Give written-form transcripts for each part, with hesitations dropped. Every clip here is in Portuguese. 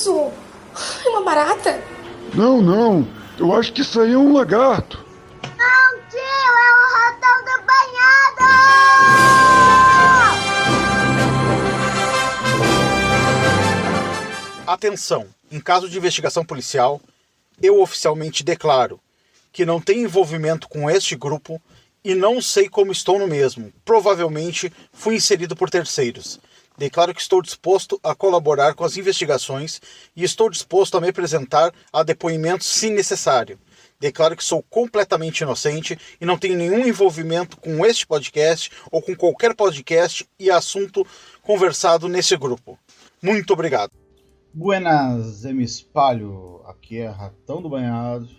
isso? É uma barata? Não. Eu acho que isso aí é um lagarto. Não, tio, é um ratão do banhado! Atenção! Em caso de investigação policial, eu oficialmente declaro que não tenho envolvimento com este grupo e não sei como estou no mesmo. Provavelmente fui inserido por terceiros. Declaro que estou disposto a colaborar com as investigações e estou disposto a me apresentar a depoimentos se necessário. Declaro que sou completamente inocente e não tenho nenhum envolvimento com este podcast ou com qualquer podcast e assunto conversado nesse grupo. Muito obrigado. Buenas, eu me espalho. Aqui é Ratão do Banhado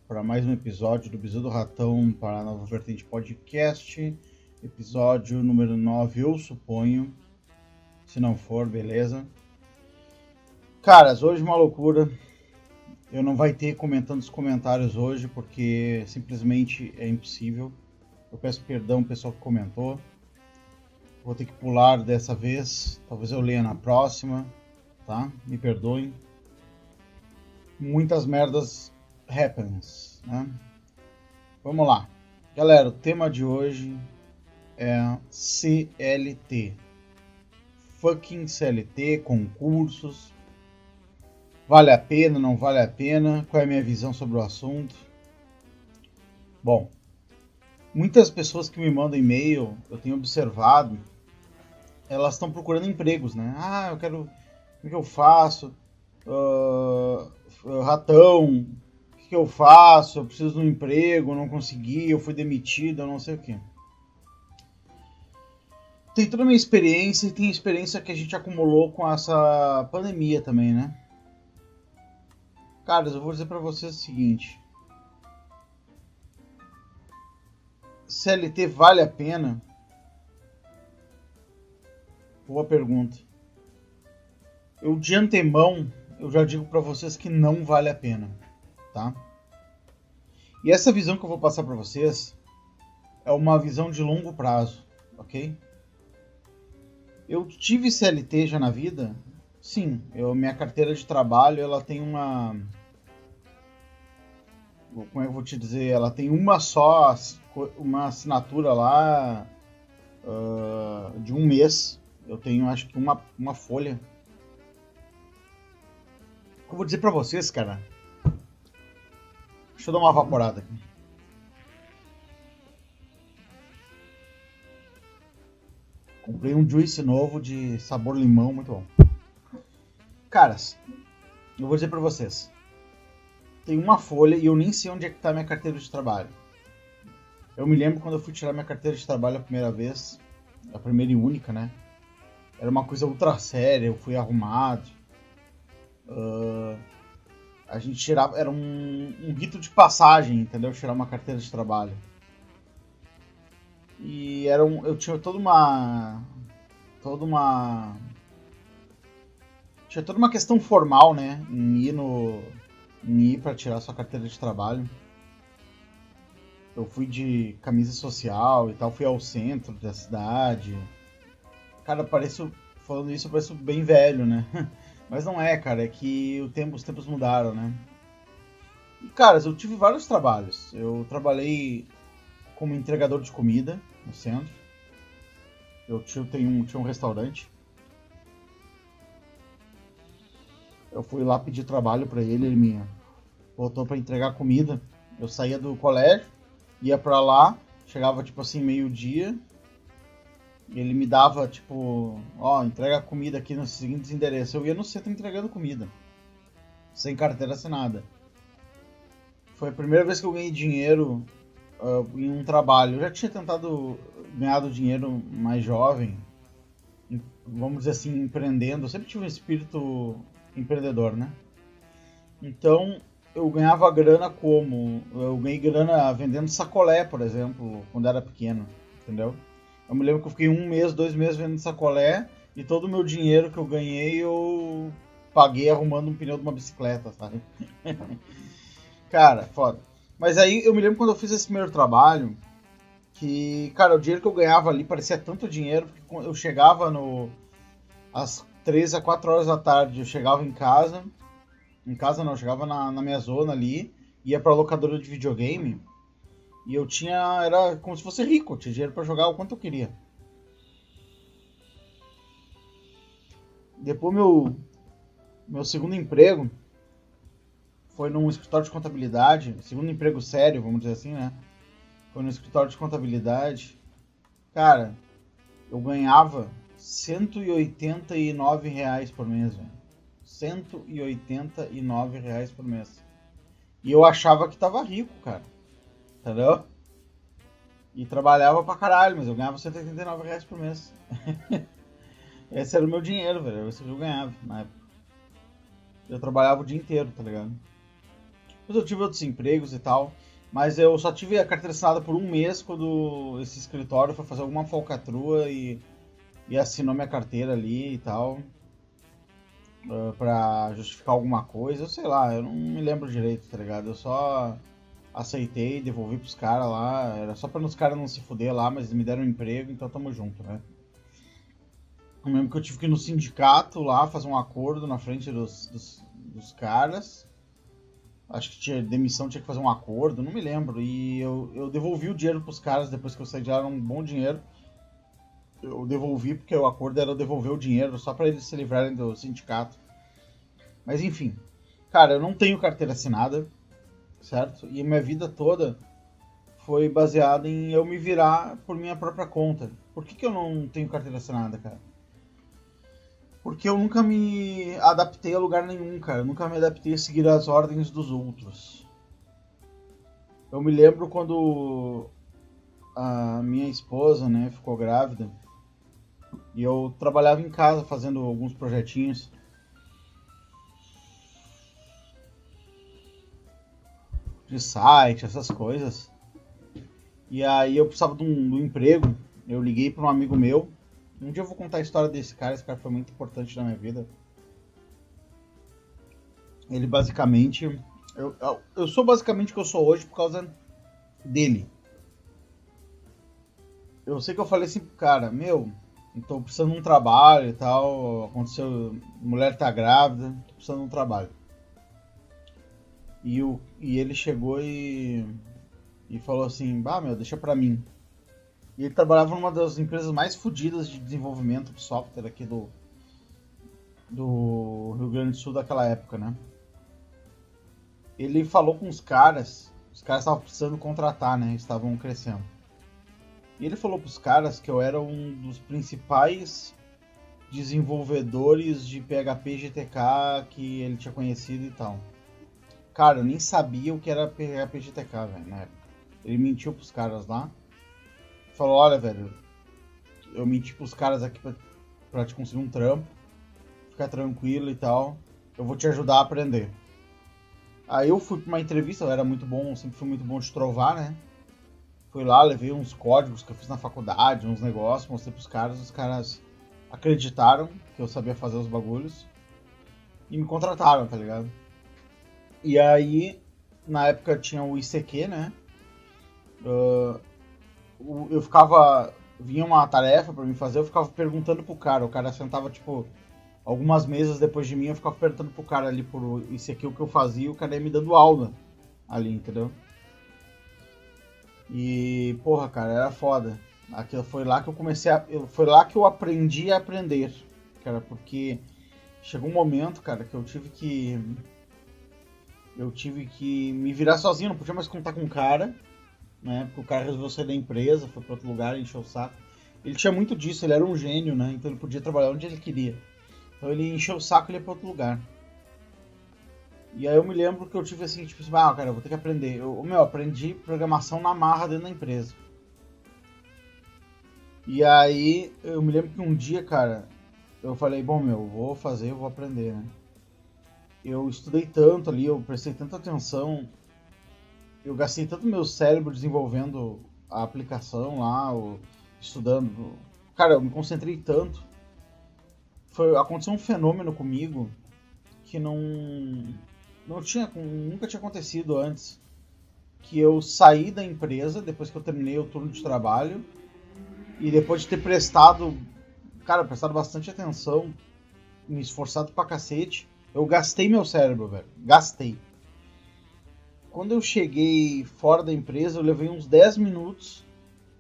para mais um episódio do Bisu do Ratão para a Nova Vertente Podcast. Episódio número 9, eu suponho. Se não for, beleza. Caras, hoje uma loucura. Eu não vai ter comentando os comentários hoje, porque simplesmente é impossível. Eu peço perdão ao pessoal que comentou. Vou ter que pular dessa vez. Talvez eu leia na próxima, tá? Me perdoem. Muitas merdas happens, né? Vamos lá. Galera, o tema de hoje é CLT. Fucking CLT, concursos, vale a pena, não vale a pena, qual é a minha visão sobre o assunto? Bom, muitas pessoas que me mandam e-mail, eu tenho observado, elas estão procurando empregos, né? Eu quero, o que eu faço? Ratão, o que eu faço? Eu preciso de um emprego, não consegui, eu fui demitido, eu não sei o que. Tem toda a minha experiência e tem a experiência que a gente acumulou com essa pandemia também, né? Caras, eu vou dizer pra vocês o seguinte. CLT vale a pena? Boa pergunta. Eu de antemão, eu já digo pra vocês que não vale a pena, tá? E essa visão que eu vou passar pra vocês é uma visão de longo prazo, ok? Eu tive CLT já na vida? Sim, minha carteira de trabalho ela tem uma... Como é que eu vou te dizer? Ela tem uma assinatura lá de um mês. Eu tenho acho que uma folha. Eu vou dizer pra vocês, cara. Deixa eu dar uma vaporada aqui. Comprei um juice novo de sabor limão, muito bom. Caras, eu vou dizer pra vocês. Tem uma folha e eu nem sei onde é que tá minha carteira de trabalho. Eu me lembro quando eu fui tirar minha carteira de trabalho a primeira vez. A primeira e única, né? Era uma coisa ultra séria, eu fui arrumado. A gente tirava... Era um rito de passagem, entendeu? Tirar uma carteira de trabalho. E eu tinha toda uma questão formal, né, em ir para tirar sua carteira de trabalho. Eu fui de camisa social e tal, fui ao centro da cidade. Cara, falando isso, eu pareço bem velho, né? Mas não é, cara, é que os tempos mudaram, né? E, caras, eu tive vários trabalhos. Eu trabalhei como entregador de comida no centro. Meu tio tinha um restaurante. Eu fui lá pedir trabalho pra ele, ele me botou pra entregar comida. Eu saía do colégio, ia pra lá, chegava tipo assim meio-dia. Ele me dava tipo, entrega comida aqui nos seguintes endereços. Eu ia no centro entregando comida, sem carteira assinada. Foi a primeira vez que eu ganhei dinheiro em um trabalho. Eu já tinha tentado ganhar dinheiro mais jovem, vamos dizer assim, empreendendo. Eu sempre tive um espírito empreendedor, né? Então eu ganhava grana como? Eu ganhei grana vendendo sacolé, por exemplo, quando era pequeno, entendeu? Eu me lembro que eu fiquei 1 mês, 2 meses vendendo sacolé e todo o meu dinheiro que eu ganhei eu paguei arrumando um pneu de uma bicicleta, sabe? Cara, foda. Mas aí eu me lembro quando eu fiz esse primeiro trabalho, que, cara, o dinheiro que eu ganhava ali parecia tanto dinheiro, porque eu chegava às 3 a 4 horas da tarde eu chegava em casa não, eu chegava na minha zona ali, ia pra locadora de videogame, e era como se fosse rico, eu tinha dinheiro pra jogar o quanto eu queria. Depois meu segundo emprego foi num escritório de contabilidade, segundo emprego sério, vamos dizer assim, né? Foi no escritório de contabilidade. Cara, eu ganhava R$189 por mês, velho. R$189 por mês. E eu achava que tava rico, cara. Entendeu? E trabalhava pra caralho, mas eu ganhava R$189 por mês. Esse era o meu dinheiro, velho. Esse que eu ganhava na época. Eu trabalhava o dia inteiro, tá ligado? Depois eu tive outros empregos e tal. Mas eu só tive a carteira assinada por um mês quando esse escritório foi fazer alguma falcatrua e assinou minha carteira ali e tal. Pra justificar alguma coisa. Eu sei lá, eu não me lembro direito, tá ligado? Eu só aceitei, devolvi pros caras lá. Era só pra os caras não se fuder lá, mas eles me deram um emprego, então tamo junto, né? Eu lembro que eu tive que ir no sindicato lá fazer um acordo na frente dos caras. Acho que tinha demissão, tinha que fazer um acordo, não me lembro. E eu devolvi o dinheiro pros caras depois que eu saí de lá, era um bom dinheiro. Eu devolvi porque o acordo era eu devolver o dinheiro só pra eles se livrarem do sindicato. Mas enfim, cara, eu não tenho carteira assinada, certo? E minha vida toda foi baseada em eu me virar por minha própria conta. Por que eu não tenho carteira assinada, cara? Porque eu nunca me adaptei a lugar nenhum, cara. Eu nunca me adaptei a seguir as ordens dos outros. Eu me lembro quando a minha esposa, né, ficou grávida. E eu trabalhava em casa fazendo alguns projetinhos. De site, essas coisas. E aí eu precisava de um emprego. Eu liguei para um amigo meu. Um dia eu vou contar a história desse cara. Esse cara foi muito importante na minha vida. Ele basicamente... Eu sou basicamente o que eu sou hoje por causa dele. Eu sei que eu falei assim pro cara, meu, eu tô precisando de um trabalho e tal, aconteceu, mulher tá grávida, tô precisando de um trabalho. E ele chegou e falou assim, bah, meu, deixa pra mim. E ele trabalhava numa das empresas mais fodidas de desenvolvimento de software aqui do Rio Grande do Sul daquela época, né? Ele falou com os caras estavam precisando contratar, né? Estavam crescendo. E ele falou pros caras que eu era um dos principais desenvolvedores de PHP GTK que ele tinha conhecido e tal. Cara, eu nem sabia o que era PHP GTK, velho, na época. Ele mentiu pros caras lá. Falou, olha, velho, eu menti pros caras aqui pra te conseguir um trampo. Ficar tranquilo e tal. Eu vou te ajudar a aprender. Aí eu fui pra uma entrevista, eu era muito bom, sempre fui muito bom de trovar, né? Fui lá, levei uns códigos que eu fiz na faculdade, uns negócios, mostrei pros caras, os caras acreditaram que eu sabia fazer os bagulhos e me contrataram, tá ligado? E aí, na época tinha o ICQ, né? Eu ficava... Vinha uma tarefa pra mim fazer, eu ficava perguntando pro cara, o cara sentava, tipo... Algumas mesas depois de mim, eu ficava perguntando pro cara ali por ICQ o que eu fazia, o cara ia me dando aula ali, entendeu? E, porra, cara, era foda. Aquilo foi lá que eu comecei foi lá que eu aprendi a aprender, cara, porque chegou um momento, cara, que eu tive que me virar sozinho, não podia mais contar com o cara, né? Porque o cara resolveu sair da empresa, foi pra outro lugar, encheu o saco. Ele tinha muito disso, ele era um gênio, né? Então ele podia trabalhar onde ele queria. Então ele encheu o saco e ia pra outro lugar. E aí eu me lembro que eu tive assim, tipo assim, cara, eu vou ter que aprender. Eu aprendi programação na marra dentro da empresa. E aí eu me lembro que um dia, cara, eu falei, bom, eu vou fazer, eu vou aprender, né? Eu estudei tanto ali, eu prestei tanta atenção, eu gastei tanto meu cérebro desenvolvendo a aplicação lá, estudando. Cara, eu me concentrei tanto. Aconteceu um fenômeno comigo que nunca tinha acontecido antes. Que eu saí da empresa depois que eu terminei o turno de trabalho e depois de ter prestado bastante atenção me esforçado pra cacete. Eu gastei meu cérebro, velho. Gastei. Quando eu cheguei fora da empresa, eu levei uns 10 minutos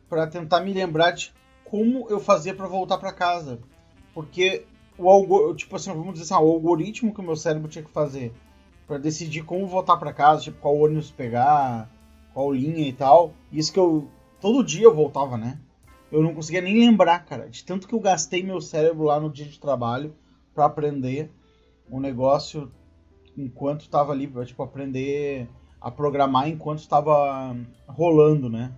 pra tentar me lembrar de como eu fazia pra voltar pra casa. Porque tipo assim, vamos dizer assim, o algoritmo que o meu cérebro tinha que fazer pra decidir como voltar pra casa, tipo, qual ônibus pegar, qual linha e tal. Isso que eu... Todo dia eu voltava, né? Eu não conseguia nem lembrar, cara, de tanto que eu gastei meu cérebro lá no dia de trabalho pra aprender um negócio enquanto estava ali, tipo, aprender a programar enquanto estava rolando, né?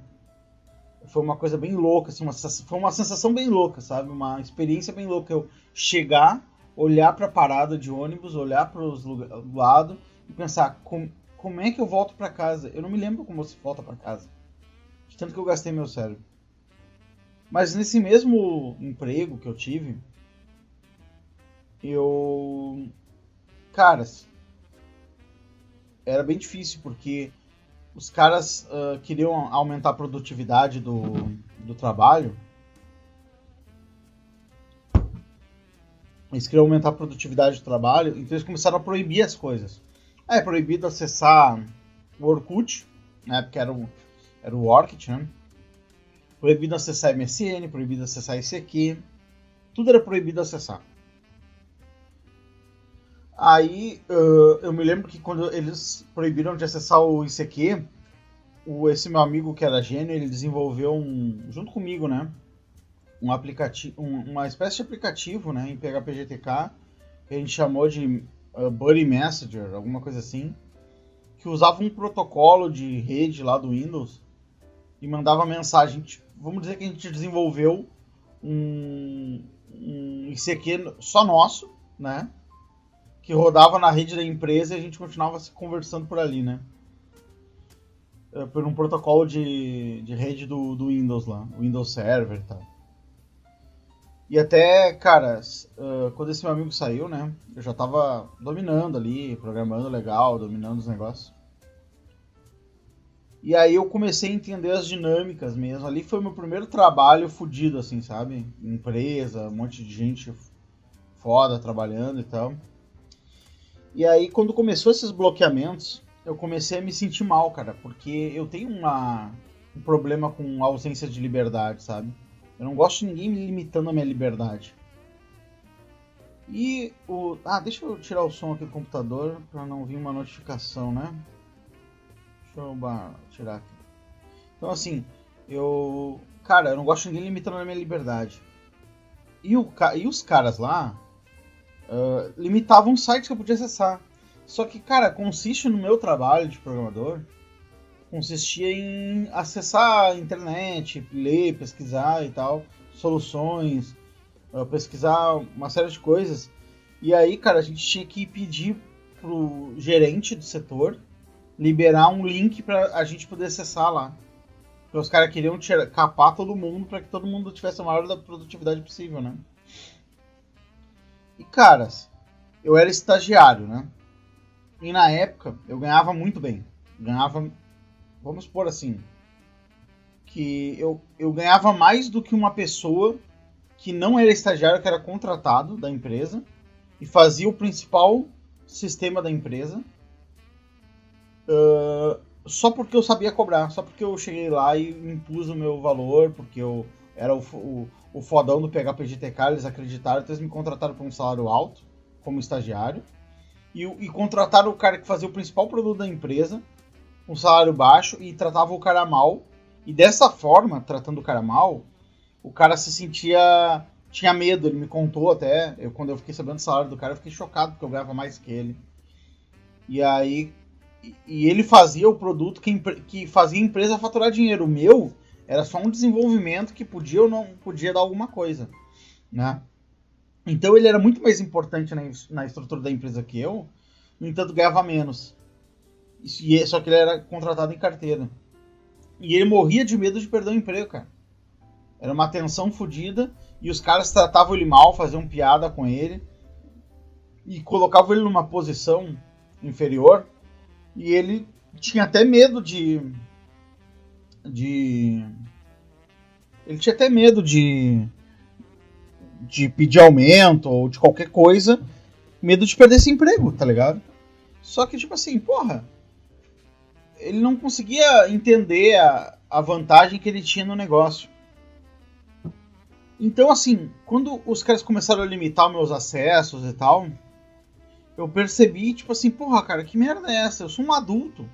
Foi uma coisa bem louca, assim, foi uma sensação bem louca, sabe? Uma experiência bem louca. Eu chegar, olhar para a parada de ônibus, olhar para os lados e pensar, como é que eu volto para casa? Eu não me lembro como se volta para casa. De tanto que eu gastei meu cérebro. Mas nesse mesmo emprego que eu tive, Cara, era bem difícil, porque os caras queriam aumentar a produtividade do trabalho. Eles queriam aumentar a produtividade do trabalho, então eles começaram a proibir as coisas. É proibido acessar o Orkut, na época era o Orkut, né? Proibido acessar MSN, proibido acessar ICQ. Tudo era proibido acessar. Aí eu me lembro que quando eles proibiram de acessar o ICQ, esse meu amigo que era gênio, ele desenvolveu junto comigo, né, um aplicativo, uma espécie de aplicativo, né, em PHP GTK, que a gente chamou de Buddy Messenger, alguma coisa assim, que usava um protocolo de rede lá do Windows e mandava mensagem. Vamos dizer que a gente desenvolveu um ICQ só nosso, né, que rodava na rede da empresa e a gente continuava se conversando por ali, né? Por um protocolo de rede do Windows lá, o Windows Server e tal. E até, cara, quando esse meu amigo saiu, né? Eu já tava dominando ali, programando legal, dominando os negócios. E aí eu comecei a entender as dinâmicas mesmo. Ali foi o meu primeiro trabalho fudido, assim, sabe? Empresa, um monte de gente foda trabalhando e tal. E aí, quando começou esses bloqueamentos, eu comecei a me sentir mal, cara, porque eu tenho um problema com ausência de liberdade, sabe? Eu não gosto de ninguém me limitando a minha liberdade. E deixa eu tirar o som aqui do computador pra não vir uma notificação, né? Deixa eu tirar aqui. Então, assim, eu não gosto de ninguém limitando a minha liberdade. E os caras lá limitavam sites que eu podia acessar. Só que, cara, consiste no meu trabalho de programador, consistia em acessar a internet, ler, pesquisar e tal, soluções, pesquisar uma série de coisas. E aí, cara, a gente tinha que pedir pro gerente do setor liberar um link pra a gente poder acessar lá. Porque os caras queriam capar todo mundo para que todo mundo tivesse a maior da produtividade possível, né? E, caras, eu era estagiário, né? E na época eu ganhava muito bem. Ganhava, vamos supor assim, que eu ganhava mais do que uma pessoa que não era estagiário, que era contratado da empresa e fazia o principal sistema da empresa, só porque eu sabia cobrar, só porque eu cheguei lá e impus o meu valor, porque eu era o fodão do PHP GTK, eles acreditaram, então eles me contrataram por um salário alto, como estagiário, e contrataram o cara que fazia o principal produto da empresa, um salário baixo, e tratava o cara mal, e dessa forma, tratando o cara mal, o cara se sentia... tinha medo, ele me contou até, quando eu fiquei sabendo do salário do cara, eu fiquei chocado, porque eu ganhava mais que ele. E aí... E ele fazia o produto que fazia a empresa faturar dinheiro. O meu era só um desenvolvimento que podia ou não podia dar alguma coisa, né? Então ele era muito mais importante na estrutura da empresa que eu, no entanto ganhava menos. Só que ele era contratado em carteira. E ele morria de medo de perder o emprego, cara. Era uma tensão fodida, e os caras tratavam ele mal, faziam piada com ele, e colocavam ele numa posição inferior, e ele tinha até medo ele tinha até medo de de pedir aumento ou de qualquer coisa, medo de perder esse emprego, tá ligado? Só que, tipo assim, porra, ele não conseguia entender a vantagem que ele tinha no negócio. Então, assim, quando os caras começaram a limitar meus acessos e tal, eu percebi, tipo assim, porra, cara, que merda é essa? Eu sou um adulto.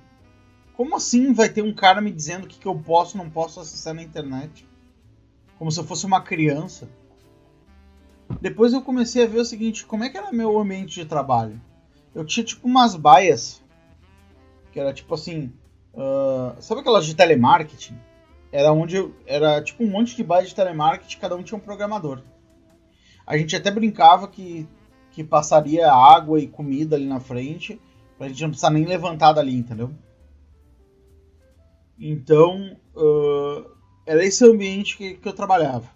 Como assim vai ter um cara me dizendo o que eu posso e não posso acessar na internet? Como se eu fosse uma criança. Depois eu comecei a ver o seguinte, como é que era meu ambiente de trabalho? Eu tinha tipo umas baias, que era tipo assim, sabe aquelas de telemarketing? Era tipo um monte de baias de telemarketing, cada um tinha um programador. A gente até brincava que passaria água e comida ali na frente, pra gente não precisar nem levantar dali, entendeu? Então, era esse ambiente que eu trabalhava.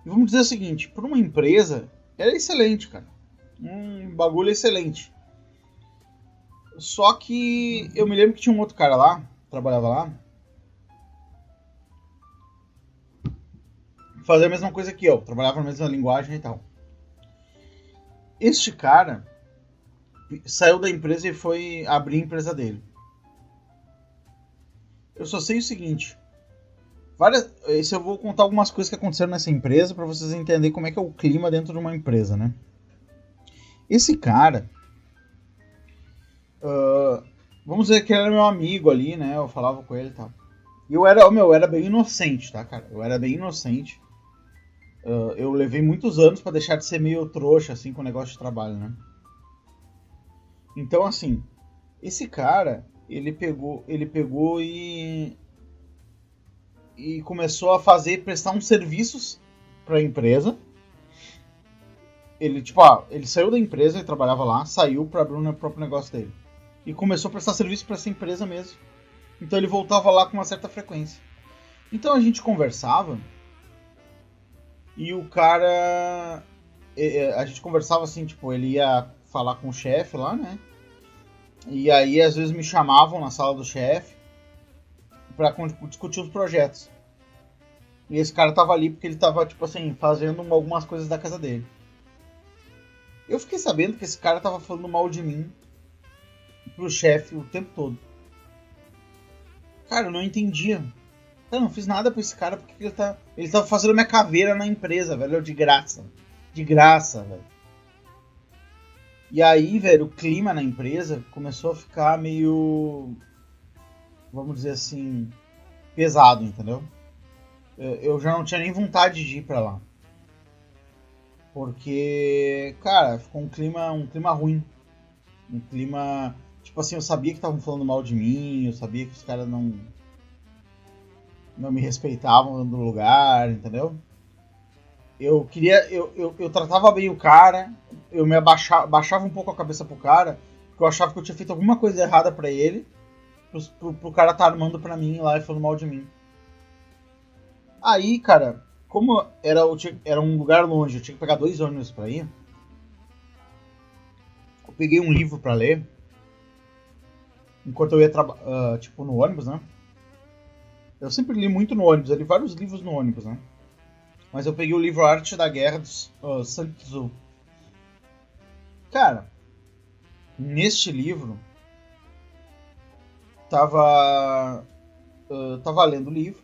E vamos dizer o seguinte, para uma empresa, era excelente, cara. Um bagulho excelente. Só que eu me lembro que tinha um outro cara lá, trabalhava lá, fazia a mesma coisa que eu, trabalhava na mesma linguagem e tal. Este cara saiu da empresa e foi abrir a empresa dele. Eu só sei o seguinte, eu vou contar algumas coisas que aconteceram nessa empresa para vocês entenderem como é que é o clima dentro de uma empresa, né? Esse cara, vamos dizer que ele era meu amigo ali, né? Eu falava com ele e tal. E eu era bem inocente, tá, cara? Eu era bem inocente. Eu levei muitos anos pra deixar de ser meio trouxa, assim, com o negócio de trabalho, né? Então, assim, esse cara, ele pegou e começou a prestar uns serviços pra empresa. Ele saiu da empresa, ele trabalhava lá, saiu pra abrir o próprio negócio dele. E começou a prestar serviço pra essa empresa mesmo. Então ele voltava lá com uma certa frequência. Então a gente conversava e o cara... A gente conversava assim, tipo, ele ia falar com o chefe lá, né? E aí às vezes me chamavam na sala do chefe pra discutir os projetos. E esse cara tava ali porque ele tava, tipo assim, fazendo algumas coisas da casa dele. Eu fiquei sabendo que esse cara tava falando mal de mim pro chefe o tempo todo. Cara, eu não entendia. Eu não fiz nada pra esse cara porque ele tava fazendo minha caveira na empresa, velho, de graça. De graça, velho. E aí, velho, o clima na empresa começou a ficar meio, vamos dizer assim, pesado, entendeu? Eu já não tinha nem vontade de ir pra lá. Porque, cara, ficou um clima ruim. Um clima... Tipo assim, eu sabia que estavam falando mal de mim, eu sabia que os caras não me respeitavam no lugar, entendeu? Eu tratava bem o cara, eu me baixava um pouco a cabeça pro cara, porque eu achava que eu tinha feito alguma coisa errada pra ele, pro cara tá armando pra mim lá e falando mal de mim. Aí, cara, como era um lugar longe, eu tinha que pegar 2 ônibus pra ir, eu peguei um livro pra ler, enquanto eu ia tipo no ônibus, né? Eu sempre li muito no ônibus, eu li vários livros no ônibus, né? Mas eu peguei o livro Arte da Guerra do Sun Tzu. Cara, neste livro tava lendo o livro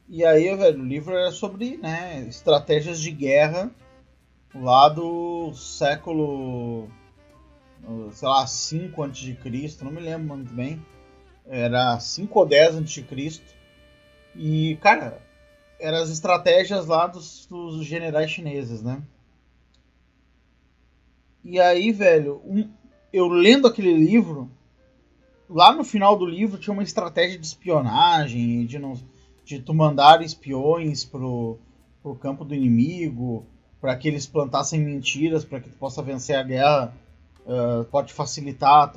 e aí, velho, o livro era sobre, né, estratégias de guerra lá do século, sei lá, 5 a.C., não me lembro muito bem. Era 5 ou 10 a.C. E, cara, eram as estratégias lá dos generais chineses, né? E aí, velho, eu lendo aquele livro, lá no final do livro tinha uma estratégia de espionagem, de tu mandar espiões pro campo do inimigo, para que eles plantassem mentiras, para que tu possa vencer a guerra. Pode facilitar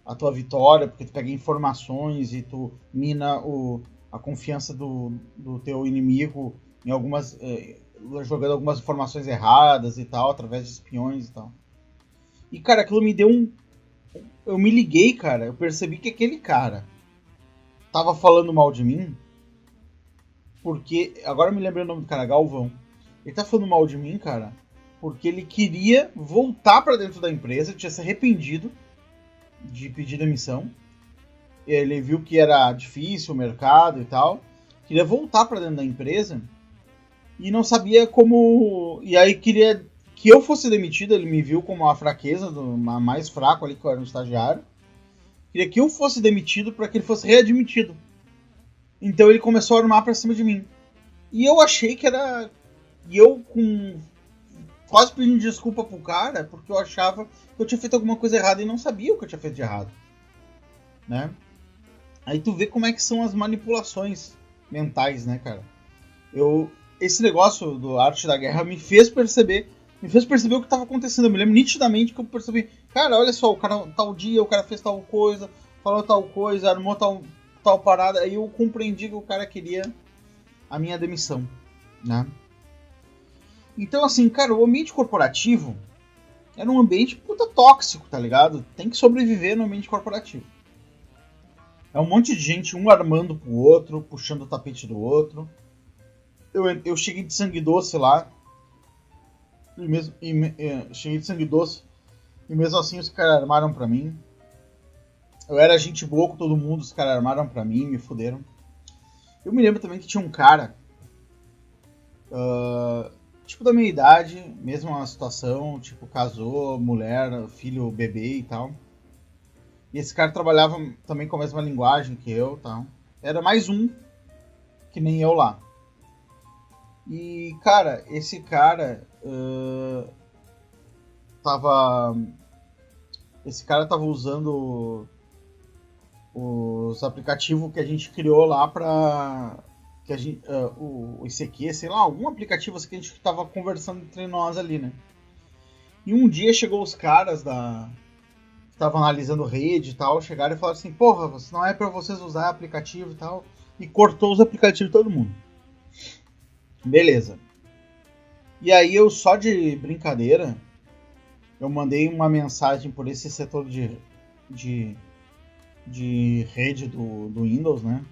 a tua vitória, porque tu pega informações e tu mina a confiança do teu inimigo em algumas, jogando algumas informações erradas e tal, através de espiões e tal. E, cara, aquilo me deu eu me liguei, cara, eu percebi que aquele cara tava falando mal de mim, porque, agora eu me lembrei o nome do cara, Galvão. Ele tá falando mal de mim, cara, porque ele queria voltar pra dentro da empresa, tinha se arrependido de pedir demissão. Ele viu que era difícil o mercado e tal, queria voltar pra dentro da empresa e não sabia como... E aí queria que eu fosse demitido, ele me viu como a fraqueza, mais fraco ali, que eu era um estagiário. Queria que eu fosse demitido para que ele fosse readmitido. Então ele começou a armar pra cima de mim. E eu achei que era... E eu quase pedindo desculpa pro cara, porque eu achava que eu tinha feito alguma coisa errada e não sabia o que eu tinha feito de errado. Né? Aí tu vê como é que são as manipulações mentais, né, cara? Esse negócio do Arte da Guerra me fez perceber o que estava acontecendo. Eu me lembro nitidamente que eu percebi, cara, olha só, o cara tal dia, o cara fez tal coisa, falou tal coisa, armou tal parada. Aí eu compreendi que o cara queria a minha demissão, né? Então, assim, cara, o ambiente corporativo era um ambiente puta tóxico, tá ligado? Tem que sobreviver no ambiente corporativo. É um monte de gente, um armando pro outro, puxando o tapete do outro. Eu cheguei de sangue doce lá. Cheguei de sangue doce. E mesmo assim os caras armaram pra mim. Eu era gente boa com todo mundo, os caras armaram pra mim, me fuderam. Eu me lembro também que tinha um cara... tipo da minha idade, mesma situação, tipo casou, mulher, filho, bebê e tal. E esse cara trabalhava também com a mesma linguagem que eu, tal. Era mais um que nem eu lá. E, cara, esse cara esse cara tava usando os aplicativos que a gente criou lá pra... Que a gente, o ICQ, sei lá, algum aplicativo assim que a gente tava conversando entre nós ali, né? E um dia chegou os caras que estavam analisando rede e tal, chegaram e falaram assim, porra, não é pra vocês usar aplicativo e tal, e cortou os aplicativos de todo mundo. Beleza. E aí eu, só de brincadeira, eu mandei uma mensagem por esse setor de rede do Windows, né?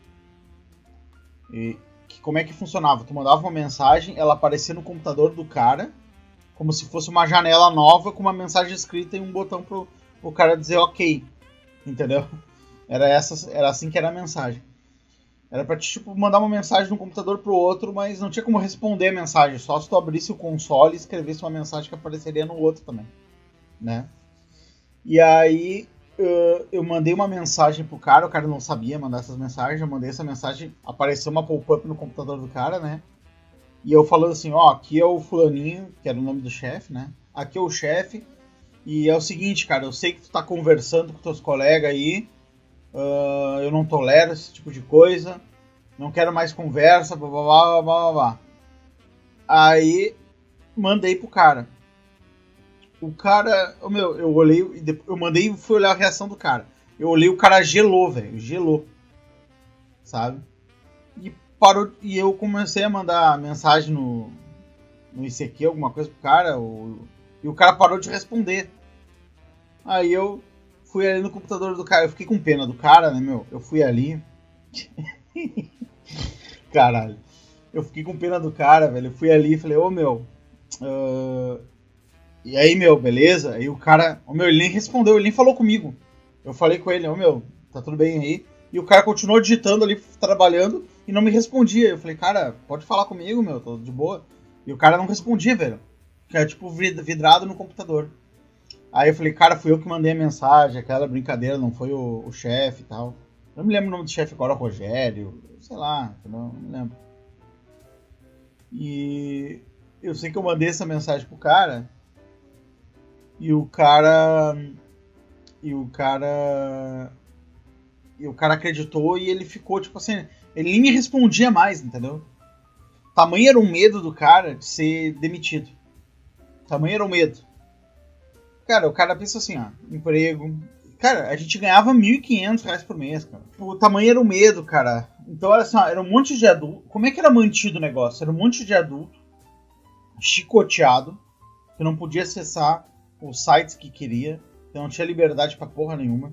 E como é que funcionava? Tu mandava uma mensagem, ela aparecia no computador do cara, como se fosse uma janela nova com uma mensagem escrita e um botão pro cara dizer ok, entendeu? Era assim que era a mensagem. Era pra tipo, mandar uma mensagem de um computador pro outro, mas não tinha como responder a mensagem, só se tu abrisse o console e escrevesse uma mensagem que apareceria no outro também, né? E aí eu mandei uma mensagem pro cara, o cara não sabia mandar essas mensagens, eu mandei essa mensagem, apareceu uma pop-up no computador do cara, né? E eu falando assim, ó, aqui é o fulaninho, que era o nome do chefe, né? Aqui é o chefe, e é o seguinte, cara, eu sei que tu tá conversando com teus colegas aí, eu não tolero esse tipo de coisa, não quero mais conversa, blá blá blá blá blá. Aí mandei pro cara. O cara, eu olhei, eu mandei e fui olhar a reação do cara. Eu olhei, o cara gelou, velho, gelou, sabe? E parou, e eu comecei a mandar mensagem no ICQ, alguma coisa pro cara, e o cara parou de responder. Aí eu fui ali no computador do cara, eu fiquei com pena do cara, né, meu? Eu fui ali. Caralho. Eu fiquei com pena do cara, velho. Eu fui ali e falei, ô meu. E aí, meu, beleza? Aí o cara. Ô meu, ele nem respondeu, ele nem falou comigo. Eu falei com ele, ô meu, tá tudo bem aí? E o cara continuou digitando ali, trabalhando, e não me respondia. Eu falei, cara, pode falar comigo, meu, tô de boa. E o cara não respondia, velho. Que era tipo vidrado no computador. Aí eu falei, cara, fui eu que mandei a mensagem, aquela brincadeira, não foi o chefe e tal. Eu não me lembro o nome do chefe agora, Rogério, sei lá, não me lembro. E eu sei que eu mandei essa mensagem pro cara, e o cara acreditou e ele ficou, tipo assim, ele nem me respondia mais, entendeu? Tamanho era o medo do cara de ser demitido. Tamanho era o medo. Cara, o cara pensa assim, ó, emprego. Cara, a gente ganhava R$1.500 por mês, cara. O tamanho era o medo, cara. Então era assim, ó, era um monte de adulto. Como é que era mantido o negócio? Era um monte de adulto chicoteado, que não podia acessar os sites que queria, que não tinha liberdade pra porra nenhuma.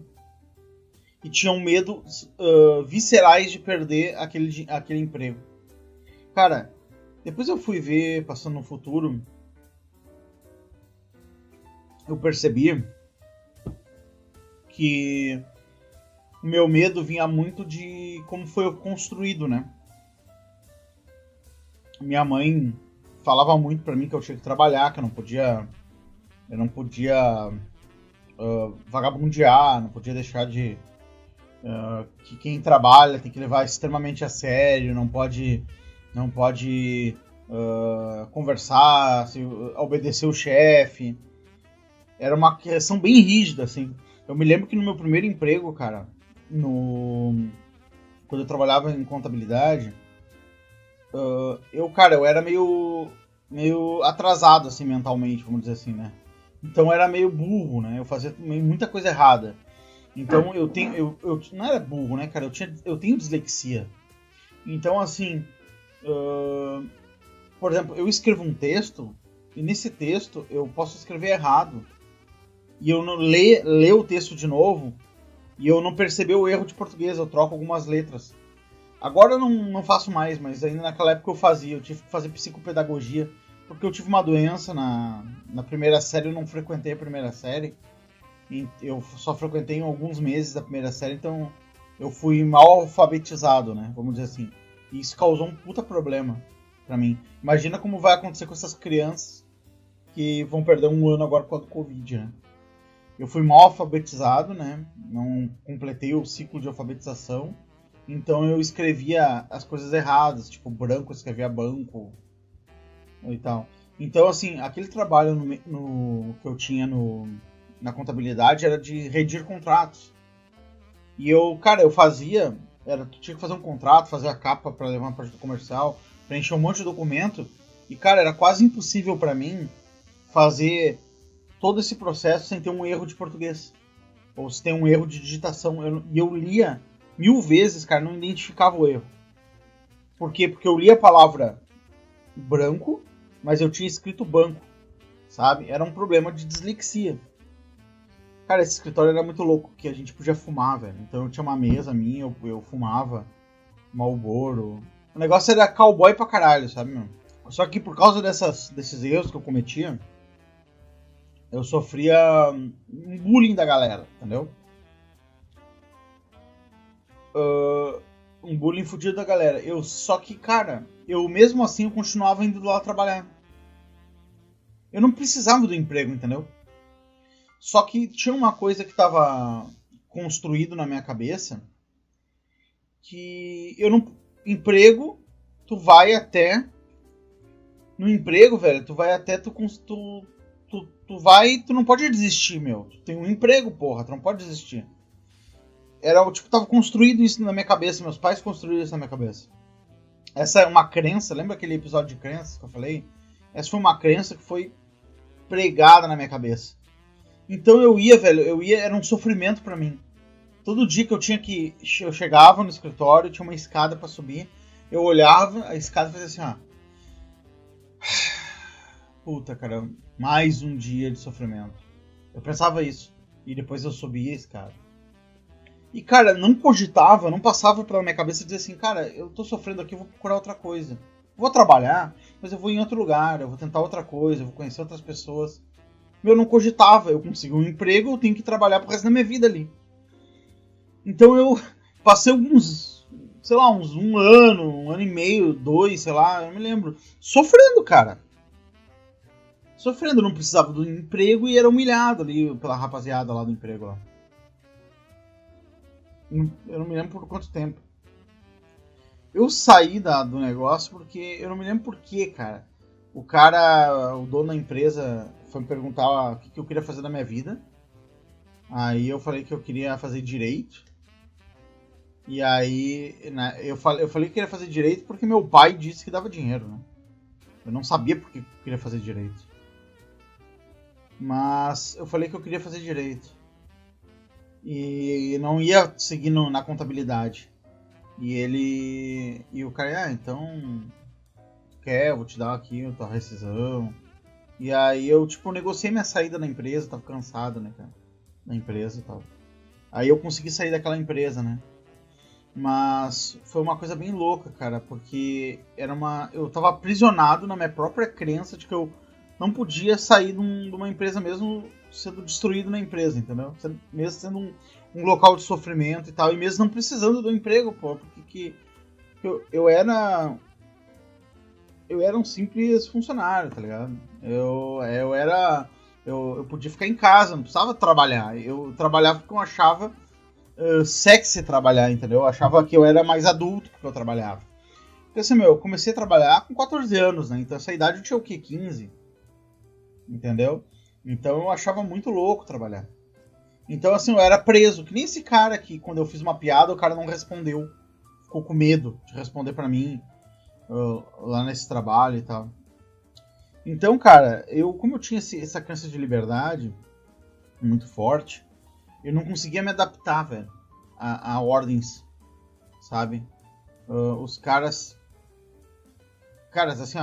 E tinham medo viscerais de perder aquele emprego. Cara, Depois eu fui ver, passando no futuro, eu percebi que o meu medo vinha muito de como foi construído, né? Minha mãe falava muito pra mim que eu tinha que trabalhar, que eu não podia vagabundear, não podia deixar de que quem trabalha tem que levar extremamente a sério, não pode conversar, obedecer o chefe. Era uma questão bem rígida, assim. Eu me lembro que no meu primeiro emprego, cara, quando eu trabalhava em contabilidade, eu era meio atrasado, assim, mentalmente, vamos dizer assim, né? Então eu era meio burro, né? Eu fazia muita coisa errada. Então eu não era burro, né, cara? Eu tenho dislexia. Então, assim, por exemplo, eu escrevo um texto e nesse texto eu posso escrever errado. E eu não ler o texto de novo e eu não perceber o erro de português, eu troco algumas letras. Agora eu não faço mais, mas ainda naquela época eu fazia. Eu tive que fazer psicopedagogia, porque eu tive uma doença na primeira série, eu não frequentei a primeira série. Eu só frequentei em alguns meses da primeira série, então eu fui mal alfabetizado, né? Vamos dizer assim. E isso causou um puta problema pra mim. Imagina como vai acontecer com essas crianças que vão perder um ano agora por causa do Covid, né? Eu fui mal alfabetizado, né? Não completei o ciclo de alfabetização. Então eu escrevia as coisas erradas, tipo branco, eu escrevia banco e tal. Então, assim, aquele trabalho que eu tinha na contabilidade era de redigir contratos. E eu fazia, tu tinha que fazer um contrato, fazer a capa para levar para o comercial, preencher um monte de documento. E, cara, era quase impossível para mim fazer todo esse processo sem ter um erro de português. Ou se tem um erro de digitação. E eu lia 1000 vezes, cara, não identificava o erro. Por quê? Porque eu lia a palavra branco, mas eu tinha escrito banco, sabe? Era um problema de dislexia. Cara, esse escritório era muito louco, que a gente podia fumar, velho. Então eu tinha uma mesa minha, eu fumava Marlboro. O negócio era cowboy pra caralho, sabe, meu? Só que por causa desses erros que eu cometia, eu sofria um bullying da galera, entendeu? Um bullying fudido da galera. Só que, cara, eu mesmo assim eu continuava indo lá trabalhar. Eu não precisava do emprego, entendeu? Só que tinha uma coisa que estava construído na minha cabeça, que eu não... Emprego, tu vai até... No emprego, velho, tu vai até... Tu não pode desistir, meu. Tu tem um emprego, porra, tu não pode desistir. Tava construído isso na minha cabeça, meus pais construíram isso na minha cabeça. Essa é uma crença, lembra aquele episódio de crenças que eu falei? Essa foi uma crença que foi pregada na minha cabeça. Então era um sofrimento pra mim. Todo dia que eu chegava no escritório, tinha uma escada pra subir, eu olhava, a escada fazia assim, ó. Puta, cara, mais um dia de sofrimento. Eu pensava isso. E depois eu subia a escada. E, cara, não passava pela minha cabeça dizer assim, cara, eu tô sofrendo aqui, eu vou procurar outra coisa. Vou trabalhar, mas eu vou em outro lugar, eu vou tentar outra coisa, eu vou conhecer outras pessoas. Eu não cogitava, eu consegui um emprego, eu tenho que trabalhar pro resto da minha vida ali. Então eu passei uns um ano e meio, 2, sei lá, eu não me lembro, sofrendo, cara. Sofrendo, não precisava do emprego e era humilhado ali pela rapaziada lá do emprego lá. Eu não me lembro por quanto tempo. Eu saí do negócio porque... Eu não me lembro por quê, cara. O dono da empresa foi me perguntar o que eu queria fazer na minha vida. Aí eu falei que eu queria fazer direito. E aí eu falei que queria fazer direito porque meu pai disse que dava dinheiro, né? Eu não sabia porque eu queria fazer direito. Mas eu falei que eu queria fazer direito. E não ia seguir na contabilidade. E o cara, então... eu vou te dar aqui a tua rescisão. E aí eu, negociei minha saída da empresa, tava cansado, né, cara? Da empresa e tal. Aí eu consegui sair daquela empresa, né? Mas foi uma coisa bem louca, cara, porque eu tava aprisionado na minha própria crença de que eu não podia sair de uma empresa mesmo sendo destruído na empresa, entendeu? Mesmo sendo um local de sofrimento e tal, e mesmo não precisando do emprego, pô, porque eu era um simples funcionário, tá ligado? Eu podia ficar em casa, não precisava trabalhar. Eu trabalhava porque eu achava sexy trabalhar, entendeu? Eu achava que eu era mais adulto porque eu trabalhava. Porque assim, eu comecei a trabalhar com 14 anos, né? Então essa idade eu tinha o quê? 15? Entendeu? Então eu achava muito louco trabalhar. Então assim, eu era preso, que nem esse cara que quando eu fiz uma piada, o cara não respondeu. Ficou com medo de responder pra mim lá nesse trabalho e tal. Então, cara, como eu tinha essa crença de liberdade muito forte, eu não conseguia me adaptar, velho, a ordens, sabe? Os caras, assim,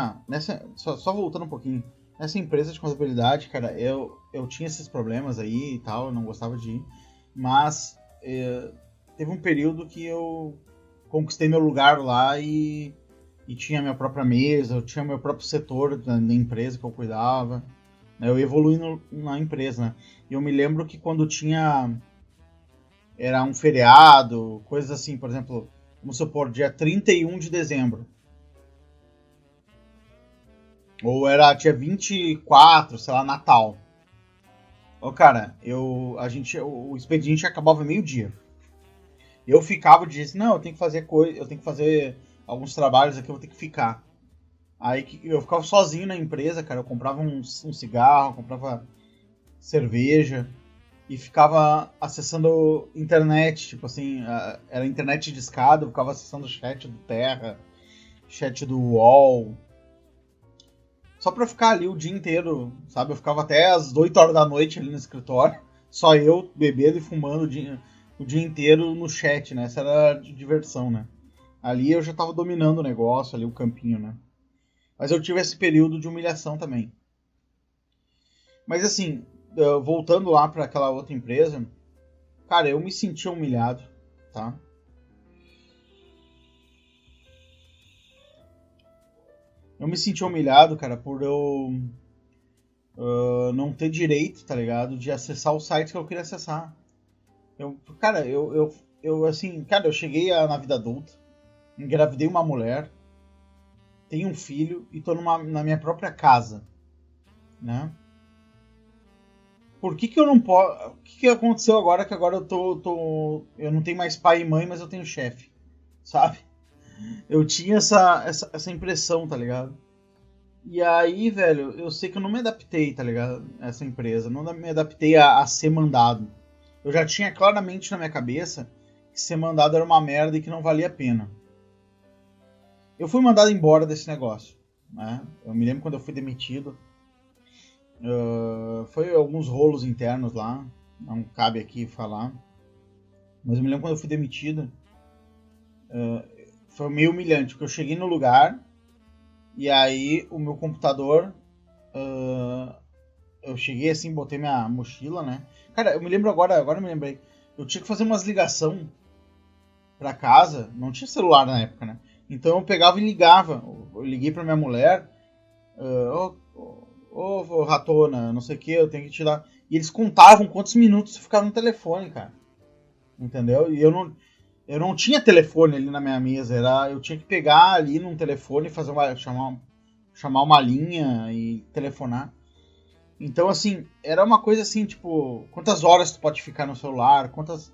só voltando um pouquinho, nessa empresa de contabilidade, cara, eu tinha esses problemas aí e tal, eu não gostava de ir, mas teve um período que eu conquistei meu lugar lá e tinha minha própria mesa, eu tinha meu próprio setor da empresa que eu cuidava, né? Eu evoluí na empresa, né? E eu me lembro que quando era um feriado, coisas assim, por exemplo, vamos supor, dia 31 de dezembro. Ou era dia 24, sei lá, Natal. Ô, cara, o expediente acabava meio-dia. Eu ficava e disse, não, eu tenho que fazer alguns trabalhos aqui, eu vou ter que ficar. Aí eu ficava sozinho na empresa, cara, eu comprava um cigarro, comprava cerveja e ficava acessando internet, tipo assim, era internet de escada, eu ficava acessando o chat do Terra, chat do UOL, só pra ficar ali o dia inteiro, sabe? Eu ficava até as 8 horas da noite ali no escritório, só eu bebendo e fumando o dia inteiro no chat, né? Essa era a diversão, né? Ali eu já tava dominando o negócio, ali o campinho, né? Mas eu tive esse período de humilhação também. Mas assim, voltando lá para aquela outra empresa, cara, eu me sentia humilhado, tá? Eu me sentia humilhado, cara, por eu não ter direito, tá ligado? De acessar o site que eu queria acessar. Eu cheguei na vida adulta, engravidei uma mulher, tenho um filho e tô na minha própria casa, né? Por que eu não posso... O que aconteceu agora que agora eu não tenho mais pai e mãe, mas eu tenho chefe, sabe? Eu tinha essa impressão, tá ligado? E aí, velho, eu sei que eu não me adaptei, tá ligado? A essa empresa, não me adaptei a ser mandado. Eu já tinha claramente na minha cabeça que ser mandado era uma merda e que não valia a pena. Eu fui mandado embora desse negócio, né? Eu me lembro quando eu fui demitido. Foi alguns rolos internos lá, não cabe aqui falar. Mas eu me lembro quando eu fui demitido. Foi meio humilhante, porque eu cheguei no lugar e aí o meu computador... eu cheguei assim, botei minha mochila, né? Cara, eu me lembro agora eu me lembrei. Eu tinha que fazer umas ligação pra casa, não tinha celular na época, né? Então eu pegava e ligava. Eu liguei pra minha mulher. Ô, ratona, não sei o que, eu tenho que te dar. E eles contavam quantos minutos eu ficava no telefone, cara. Entendeu? E eu não tinha telefone ali na minha mesa. Eu tinha que pegar ali num telefone e chamar uma linha e telefonar. Então, assim, era uma coisa assim, tipo, quantas horas tu pode ficar no celular, quantos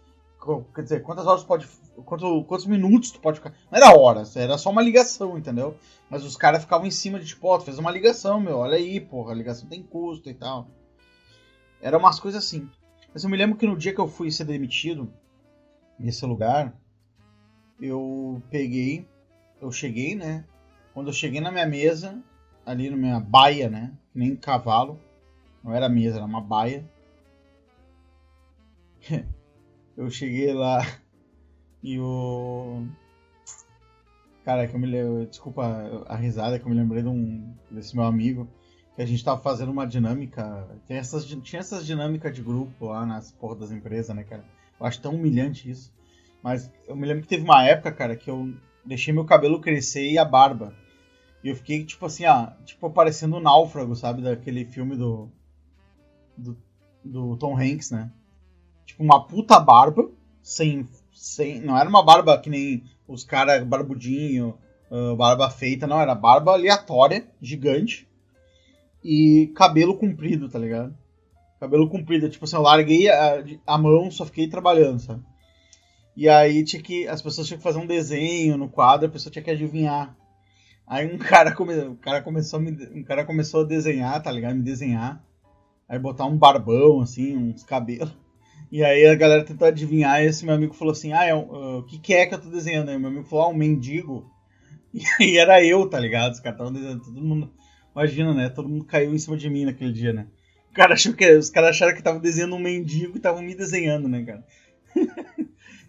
minutos tu pode ficar. Não era horas, era só uma ligação, entendeu? Mas os caras ficavam em cima de, tipo, ó, tu fez uma ligação, meu, olha aí, porra, a ligação tem custo e tal. Era umas coisas assim. Mas eu me lembro que no dia que eu fui ser demitido, nesse lugar, eu cheguei, né? Quando eu cheguei na minha mesa, ali na minha baia, né? Que nem cavalo. Não era mesa, era uma baia. Eu cheguei lá e o... Cara, que eu me lembro... Desculpa a risada, que eu me lembrei desse meu amigo. Que a gente tava fazendo uma dinâmica... Tinha essas dinâmicas de grupo lá nas porras das empresas, né, cara? Eu acho tão humilhante isso. Mas eu me lembro que teve uma época, cara, que eu deixei meu cabelo crescer e a barba. E eu fiquei, tipo assim, tipo parecendo um náufrago, sabe? Daquele filme do Tom Hanks, né? Tipo, uma puta barba, não era uma barba que nem os caras barbudinho, barba feita, não. Era barba aleatória, gigante. E cabelo comprido, tá ligado? Cabelo comprido, tipo assim, eu larguei a mão, só fiquei trabalhando, sabe? E aí as pessoas tinham que fazer um desenho no quadro, a pessoa tinha que adivinhar. Aí um cara começou a desenhar, tá ligado? Me desenhar. Aí botar um barbão, assim, uns cabelos. E aí a galera tentou adivinhar e esse meu amigo falou assim, o que é que eu tô desenhando? Aí meu amigo falou, um mendigo. E aí era eu, tá ligado? Os caras estavam desenhando, todo mundo... Imagina, né? Todo mundo caiu em cima de mim naquele dia, né? Os caras acharam que estavam desenhando um mendigo e estavam me desenhando, né, cara?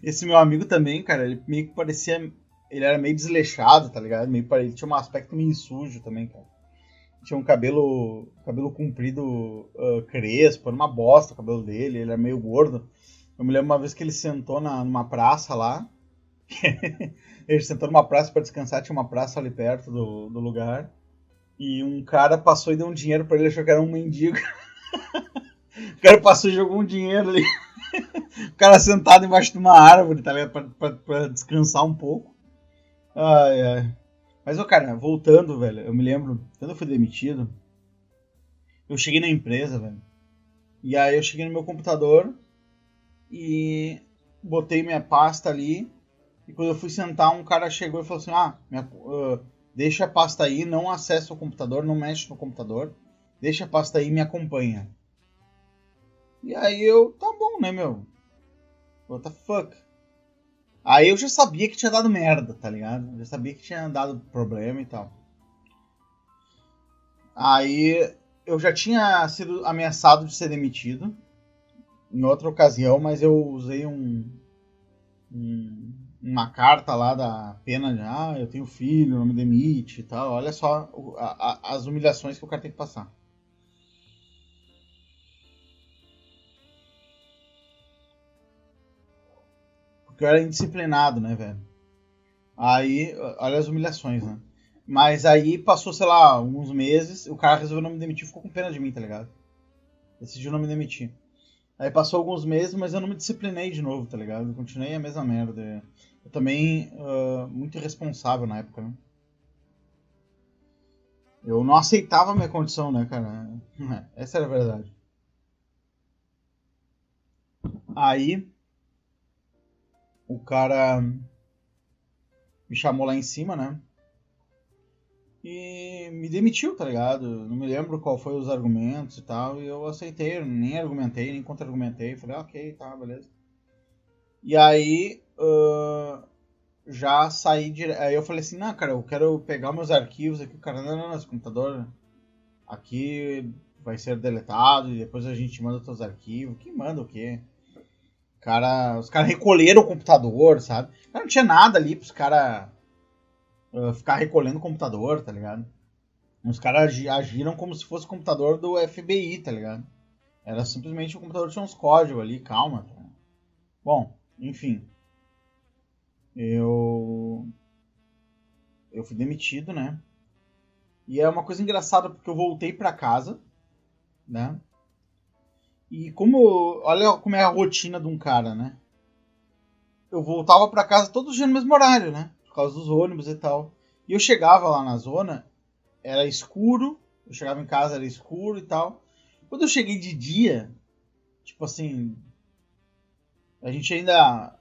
Esse meu amigo também, cara, ele meio que parecia... Ele era meio desleixado, tá ligado? Ele tinha um aspecto meio sujo também, cara. Tinha um cabelo comprido, crespo, era uma bosta o cabelo dele, ele era meio gordo. Eu me lembro uma vez que ele sentou numa praça lá. Ele sentou numa praça pra descansar, tinha uma praça ali perto do lugar. E um cara passou e deu um dinheiro pra ele, achou que era um mendigo. O cara passou e jogou um dinheiro ali. O cara sentado embaixo de uma árvore, tá ligado? Pra descansar um pouco. Ai, ai. Mas, cara, voltando, velho, eu me lembro, quando eu fui demitido, eu cheguei na empresa, velho. E aí eu cheguei no meu computador e botei minha pasta ali. E quando eu fui sentar, um cara chegou e falou assim, deixa a pasta aí, não acessa o computador, não mexe no computador. Deixa a pasta aí e me acompanha. E aí tá bom, né, meu? What the fuck? Aí eu já sabia que tinha dado merda, tá ligado? Eu já sabia que tinha dado problema e tal. Aí eu já tinha sido ameaçado de ser demitido em outra ocasião, mas eu usei uma carta lá da pena de eu tenho filho, não me demite e tal. Olha só as humilhações que o cara tem que passar. Porque eu era indisciplinado, né, velho? Aí, olha as humilhações, né? Mas aí passou, sei lá, alguns meses, o cara resolveu não me demitir, ficou com pena de mim, tá ligado? Decidiu não me demitir. Aí passou alguns meses, mas eu não me disciplinei de novo, tá ligado? Eu continuei a mesma merda. Eu também, muito irresponsável na época, né? Eu não aceitava a minha condição, né, cara? Essa era a verdade. Aí, o cara me chamou lá em cima, né? E me demitiu, tá ligado? Não me lembro qual foi os argumentos e tal. E eu aceitei, nem argumentei, nem contra-argumentei. Falei, ok, tá, beleza. E aí, já saí direto. Aí eu falei assim, não, cara, eu quero pegar meus arquivos aqui. O cara, não, esse computador aqui vai ser deletado e depois a gente manda os teus arquivos. Quem manda o quê? Os caras recolheram o computador, sabe? Não tinha nada ali pros caras ficar recolhendo o computador, tá ligado? Os caras agiram como se fosse o computador do FBI, tá ligado? Era simplesmente o computador tinha uns códigos ali, calma. Tá? Bom, enfim. Eu fui demitido, né? E é uma coisa engraçada porque eu voltei pra casa, né? E olha como é a rotina de um cara, né? Eu voltava pra casa todos os dias no mesmo horário, né? Por causa dos ônibus e tal. E eu chegava lá na zona, era escuro. Eu chegava em casa, era escuro e tal. Quando eu cheguei de dia, tipo assim, a gente ainda...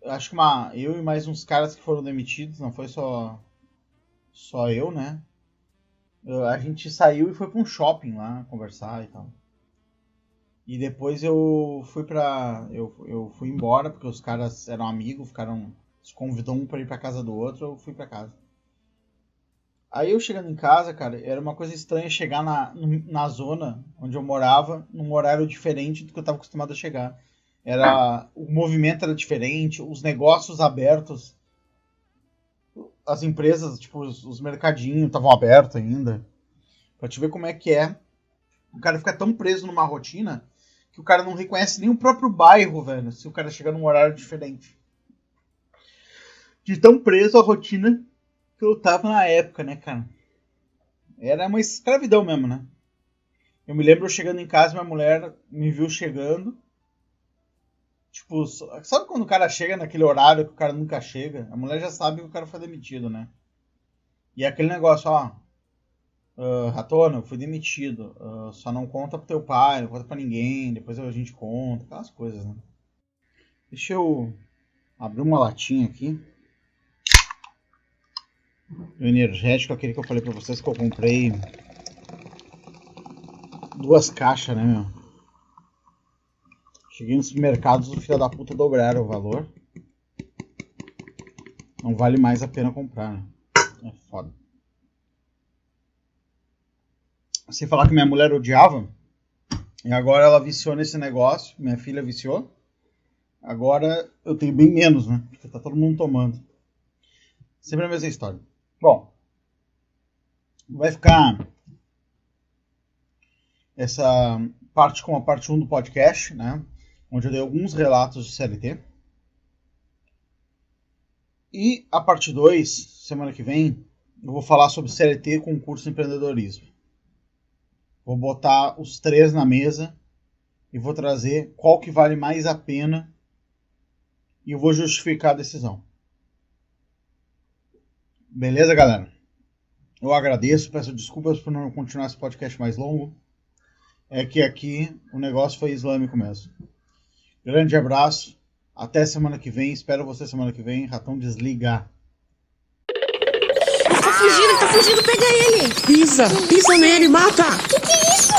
Acho que eu e mais uns caras que foram demitidos, não foi só eu, né? A gente saiu e foi pra um shopping lá conversar e tal. E depois eu fui embora, porque os caras eram amigos, se convidou um pra ir pra casa do outro, eu fui pra casa. Aí eu chegando em casa, cara, era uma coisa estranha chegar na zona onde eu morava, num horário diferente do que eu tava acostumado a chegar. O movimento era diferente, os negócios abertos, as empresas, tipo, os mercadinhos estavam abertos ainda. Pra te ver como é que é. O cara fica tão preso numa rotina que o cara não reconhece nem o próprio bairro, velho, se o cara chegar num horário diferente. de tão preso à rotina que eu tava na época, né, cara? Era uma escravidão mesmo, né? Eu me lembro eu chegando em casa, minha mulher me viu chegando. Tipo, sabe quando o cara chega naquele horário que o cara nunca chega? A mulher já sabe que o cara foi demitido, né? E é aquele negócio, ó. Ratona, eu fui demitido. Só não conta pro teu pai, não conta pra ninguém. Depois a gente conta, aquelas coisas, né? Deixa eu abrir uma latinha aqui. O energético, aquele que eu falei pra vocês que eu comprei 2 caixas, né, meu? Cheguei nos supermercados, o filho da puta dobraram o valor. Não vale mais a pena comprar, né? É foda. Sem falar que minha mulher odiava. E agora ela viciou nesse negócio. Minha filha viciou. Agora eu tenho bem menos, né? Porque tá todo mundo tomando. Sempre a mesma história. Bom. Vai ficar essa parte com a parte 1 do podcast, né? Onde eu dei alguns relatos de CLT. E a parte 2, semana que vem, eu vou falar sobre CLT, concurso e empreendedorismo. Vou botar os 3 na mesa e vou trazer qual que vale mais a pena e eu vou justificar a decisão. Beleza, galera? Eu agradeço, peço desculpas por não continuar esse podcast mais longo. É que aqui o negócio foi islâmico mesmo. Grande abraço, até semana que vem, espero você semana que vem. Ratão, desligar. Ele tá fugindo, pega ele! Pisa nele, mata! Que é isso?